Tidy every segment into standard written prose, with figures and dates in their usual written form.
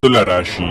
ತುಲಾರಾಶಿ,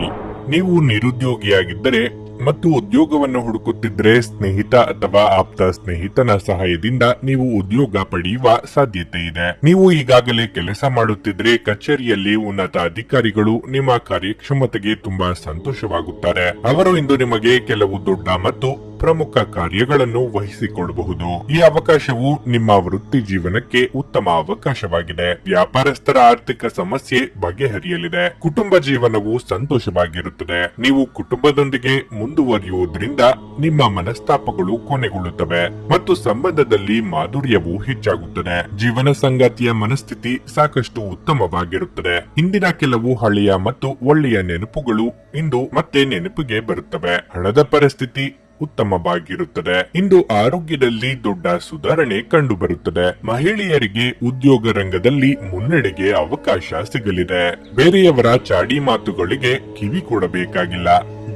ನೀವು ನಿರುದ್ಯೋಗಿಯಾಗಿದ್ದರೆ ಮತ್ತು ಉದ್ಯೋಗವನ್ನು ಹುಡುಕುತ್ತಿದ್ರೆ ಸ್ನೇಹಿತ ಅಥವಾ ಆಪ್ತ ಸ್ನೇಹಿತನ ಸಹಾಯದಿಂದ ನೀವು ಉದ್ಯೋಗ ಪಡೆಯುವ ಸಾಧ್ಯತೆ ಇದೆ. ನೀವು ಈಗಾಗಲೇ ಕೆಲಸ ಮಾಡುತ್ತಿದ್ರೆ ಕಚೇರಿಯಲ್ಲಿ ಉನ್ನತ ಅಧಿಕಾರಿಗಳು ನಿಮ್ಮ ಕಾರ್ಯಕ್ಷಮತೆಗೆ ತುಂಬಾ ಸಂತೋಷವಾಗುತ್ತಾರೆ. ಅವರು ಇಂದು ನಿಮಗೆ ಕೆಲವು ದೊಡ್ಡ ಮತ್ತು ಪ್ರಮುಖ ಕಾರ್ಯಗಳನ್ನು ವಹಿಸಿಕೊಡಬಹುದು. ಈ ಅವಕಾಶವು ನಿಮ್ಮ ವೃತ್ತಿ ಜೀವನಕ್ಕೆ ಉತ್ತಮ ಅವಕಾಶವಾಗಿದೆ. ವ್ಯಾಪಾರಸ್ಥರ ಆರ್ಥಿಕ ಸಮಸ್ಯೆ ಬಗೆಹರಿಯಲಿದೆ. ಕುಟುಂಬ ಜೀವನವು ಸಂತೋಷವಾಗಿರುತ್ತದೆ. ನೀವು ಕುಟುಂಬದೊಂದಿಗೆ ಮುಂದುವರಿಯುವುದರಿಂದ ನಿಮ್ಮ ಮನಸ್ತಾಪಗಳು ಕೊನೆಗೊಳ್ಳುತ್ತವೆ ಮತ್ತು ಸಂಬಂಧದಲ್ಲಿ ಮಾಧುರ್ಯವು ಹೆಚ್ಚಾಗುತ್ತದೆ. ಜೀವನ ಸಂಗಾತಿಯ ಮನಸ್ಥಿತಿ ಸಾಕಷ್ಟು ಉತ್ತಮವಾಗಿರುತ್ತದೆ. ಹಿಂದಿನ ಕೆಲವು ಹಳೆಯ ಮತ್ತು ಒಳ್ಳೆಯ ನೆನಪುಗಳು ಇಂದು ಮತ್ತೆ ನೆನಪಿಗೆ ಬರುತ್ತವೆ. ಹಣದ ಪರಿಸ್ಥಿತಿ ಉತ್ತಮವಾಗಿರುತ್ತದೆ. ಇಂದು ಆರೋಗ್ಯದಲ್ಲಿ ದೊಡ್ಡ ಸುಧಾರಣೆ ಕಂಡುಬರುತ್ತದೆ. ಮಹಿಳೆಯರಿಗೆ ಉದ್ಯೋಗ ರಂಗದಲ್ಲಿ ಮುನ್ನಡೆಗೆ ಅವಕಾಶ ಸಿಗಲಿದೆ. ಬೇರೆಯವರ ಚಾಡಿ ಮಾತುಗಳಿಗೆ ಕಿವಿ ಕೊಡಬೇಕಾಗಿಲ್ಲ.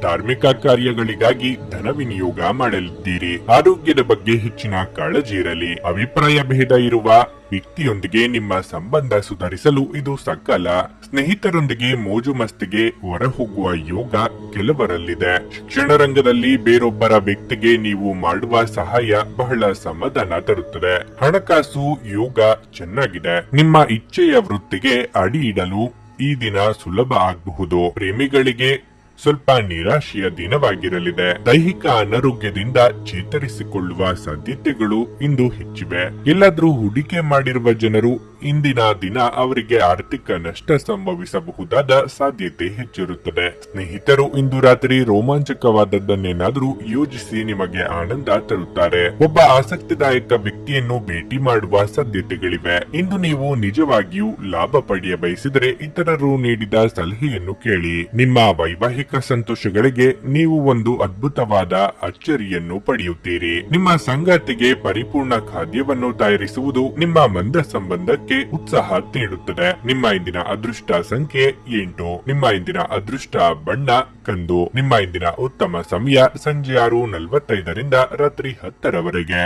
ಧಾರ್ಮಿಕ ಕಾರ್ಯಗಳಿಗಾಗಿ ಧನ ವಿನಿಯೋಗ ಮಾಡಲಿದ್ದೀರಿ. ಆರೋಗ್ಯದ ಬಗ್ಗೆ ಹೆಚ್ಚಿನ ಕಾಳಜಿ ಇರಲಿ. ಅಭಿಪ್ರಾಯ ಭೇದ ಇರುವ ವ್ಯಕ್ತಿಯೊಂದಿಗೆ ನಿಮ್ಮ ಸಂಬಂಧ ಸುಧಾರಿಸಲು ಇದು ಸಕಾಲ. ಸ್ನೇಹಿತರೊಂದಿಗೆ ಮೋಜು ಮಸ್ತಿಗೆ ಹೊರಹೋಗುವ ಯೋಗ ಕೆಲವರಲ್ಲಿದೆ. ಶಿಕ್ಷಣ ರಂಗದಲ್ಲಿ ಬೇರೊಬ್ಬರ ವ್ಯಕ್ತಿಗೆ ನೀವು ಮಾಡುವ ಸಹಾಯ ಬಹಳ ಸಮಾಧಾನ ತರುತ್ತದೆ. ಹಣಕಾಸು ಯೋಗ ಚೆನ್ನಾಗಿದೆ. ನಿಮ್ಮ ಇಚ್ಛೆಯ ವೃತ್ತಿಗೆ ಅಡಿ ಇಡಲು ಈ ದಿನ ಸುಲಭ ಆಗಬಹುದು. ಪ್ರೇಮಿಗಳಿಗೆ ಸ್ವಲ್ಪ ನಿರಾಶೆಯ ದಿನವಾಗಿರಲಿದೆ. ದೈಹಿಕ ಅನಾರೋಗ್ಯದಿಂದ ಚೇತರಿಸಿಕೊಳ್ಳುವ ಸಾಧ್ಯತೆಗಳು ಇಂದು ಹೆಚ್ಚಿವೆ. ಎಲ್ಲಾದ್ರೂ ಹೂಡಿಕೆ ಮಾಡಿರುವ ಜನರು ಇಂದಿನ ದಿನ ಅವರಿಗೆ ಆರ್ಥಿಕ ನಷ್ಟ ಸಂಭವಿಸಬಹುದಾದ ಸಾಧ್ಯತೆ ಹೆಚ್ಚಿರುತ್ತದೆ. ಸ್ನೇಹಿತರು ಇಂದು ರಾತ್ರಿ ರೋಮಾಂಚಕವಾದದ್ದನ್ನೇನಾದ್ರೂ ಯೋಜಿಸಿ ನಿಮಗೆ ಆನಂದ ತರುತ್ತಾರೆ. ಒಬ್ಬ ಆಸಕ್ತಿದಾಯಕ ವ್ಯಕ್ತಿಯನ್ನು ಭೇಟಿ ಮಾಡುವ ಸಾಧ್ಯತೆಗಳಿವೆ. ಇಂದು ನೀವು ನಿಜವಾಗಿಯೂ ಲಾಭ ಪಡೆಯ ಬಯಸಿದರೆ ಇತರರು ನೀಡಿದ ಸಲಹೆಯನ್ನು ಕೇಳಿ. ನಿಮ್ಮ ವೈವಾಹಿಕ ಸಂತೋಷಗಳಿಗೆ ನೀವು ಒಂದು ಅದ್ಭುತವಾದ ಅಚ್ಚರಿಯನ್ನು ಪಡೆಯುತ್ತೀರಿ. ನಿಮ್ಮ ಸಂಗಾತಿಗೆ ಪರಿಪೂರ್ಣ ಖಾದ್ಯವನ್ನು ತಯಾರಿಸುವುದು ನಿಮ್ಮ ಮಂದ ಸಂಬಂಧಕ್ಕೆ ಉತ್ಸಾಹ ನೀಡುತ್ತದೆ. ನಿಮ್ಮ ಇಂದಿನ ಅದೃಷ್ಟ ಸಂಖ್ಯೆ 8. ನಿಮ್ಮ ಇಂದಿನ ಅದೃಷ್ಟ ಬಣ್ಣ ಕಂದು. ನಿಮ್ಮ ಇಂದಿನ ಉತ್ತಮ ಸಮಯ ಸಂಜೆ 6:45 ರಿಂದ ರಾತ್ರಿ 10 ರವರೆಗೆ.